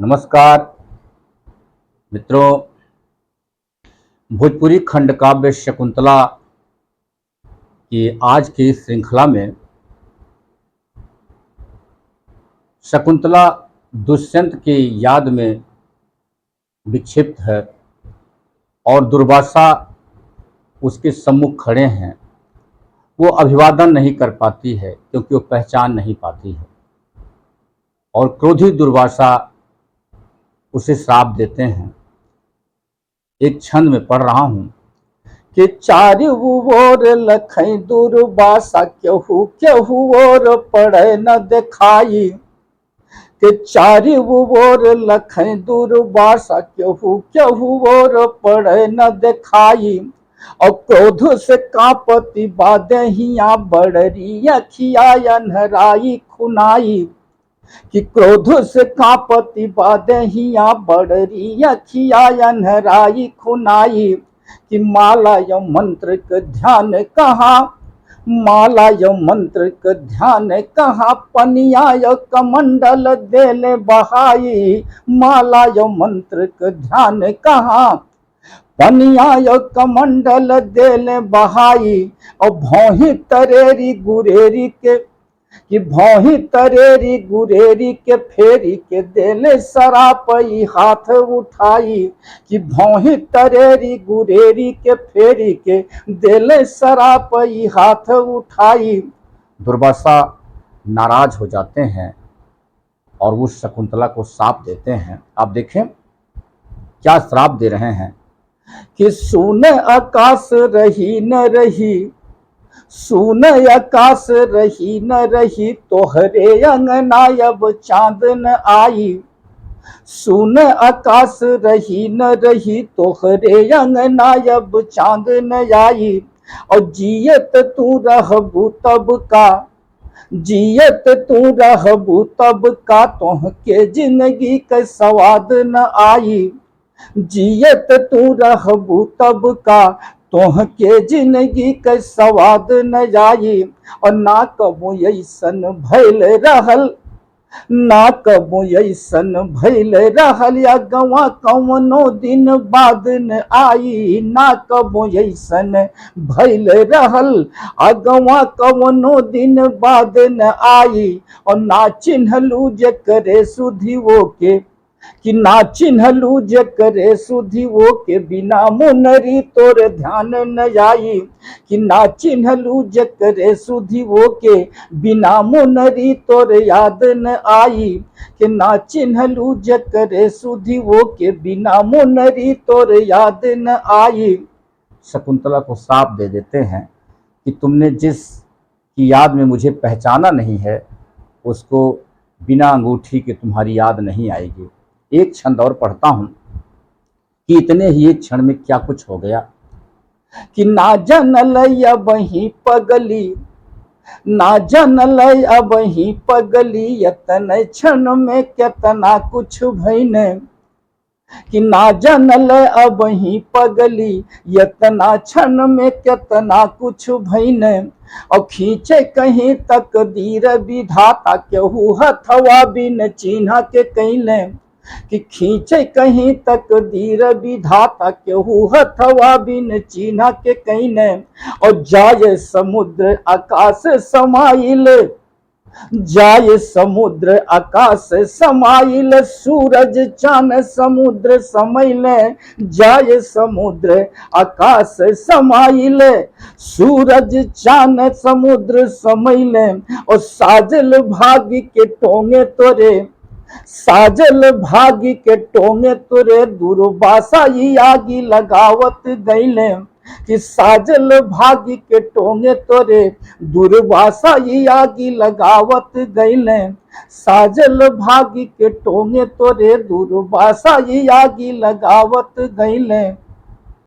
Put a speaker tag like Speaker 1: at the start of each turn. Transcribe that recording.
Speaker 1: नमस्कार मित्रों। भोजपुरी खंड काव्य शकुंतला की आज की श्रृंखला में शकुंतला दुष्यंत की याद में विक्षिप्त है और दुर्वासा उसके सम्मुख खड़े हैं। वो अभिवादन नहीं कर पाती है क्योंकि वो पहचान नहीं पाती है और क्रोधी दुर्वासा उसे श्राप देते हैं। एक छंद में पढ़ रहा हूं कि चारि ओर लखई दुर्वासा केहू केहू और पढ़े न दिखाई। कि चारि ओर लखई दुर्वासा केहू केहू और पढ़े न दिखाई। और क्रोध से कांपती बादहिया बड़री अखिया अन्हराई खुनाई। कि क्रोध से कांपती बादहिया बड़री अखिया अन्हराई खुनाई। कि माला य मंत्र का ध्यान कहाँ, माला य मंत्र का ध्यान कहाँ, पनिया य कमंडल देले बहाई। माला य मंत्र का ध्यान कहाँ, पनिया य कमंडल देले बहाई। और भौही तरेरी गुरेरी के कि भौही तरेरी गुरेरी के फेरी के देले सरापई हाथ उठाई। कि भौही तरेरी गुरेरी के फेरी के देले सरापई हाथ उठाई। दुर्वासा नाराज हो जाते हैं और वो शकुंतला को श्राप देते हैं। आप देखें क्या श्राप दे रहे हैं कि सुन आकाश रही न रही, सुन आकाश रही न रही, तोहरे अंगना अब चांद न आई। सुन आकाश रही न रही, तोहरे अंगना अब चांद न आई। और जियत तू रहबू तब का, जियत तू रहबू तब का, तोहके जिंदगी के स्वाद न आई। जियत तू रहबू तब का, तोहके जिंदगी के स्वाद न जाई। और ना कबो ऐसन भइल रहल, ना कबो ऐसन भइल रहल, या गवा कवनो दिन बाद न आई। ना कबो ऐसन भइल रहल, अगवा कवनो दिन बाद न आई। और ना चिन्हलू जे करे सुधी वो के, कि ना चिन्हलू जे करे सुधी वो के, बिना मुनरी तोर ध्यान न आई। कि ना चिन्हलू जे करे सुधी वो के, बिना मुनरी तोर याद न आई। कि ना चिन्हलू जे करे सुधी वो के, बिना मुनरी तोर याद न आई। शकुंतला को श्राप दे देते हैं कि तुमने जिस की याद में मुझे पहचाना नहीं है, उसको बिना अंगूठी के तुम्हारी याद नहीं आएगी। एक छंद और पढ़ता हूं कि इतने ही एक क्षण में क्या कुछ हो गया। कि ना जनल अब ही पगली, ना जनल अब ही पगली, यतन क्षण में कितना कुछ भइने। कि ना जनल अब ही पगली, यतना क्षण में कितना कुछ भइने। और खींचे कहीं तकदीर विधाता, केहू हथवा बिन चिन्ह के कैले। कि खींचे कहीं तकदीर विधाता, केहू हथवा बिन चिन्ह के कैले। और जाए समुद्र आकाश समाइल, जाए समुद्र आकाश समाइल, सूरज चांद समुद्र समैले। जाए समुद्र आकाश समाइल, सूरज चांद समुद्र समैले। और साजल भाग्य के टोंगे तोरे, साजल भाग्य के टोंगे तोरे, दुर्वासा ही आगी लगावत गईले। कि साजल भाग्य के टोंगे तोरे, दुर्वासा ही आगी लगावत गईले। साजल भाग्य के टोंगे तोरे, दुर्वासा ही आगी लगावत गईले।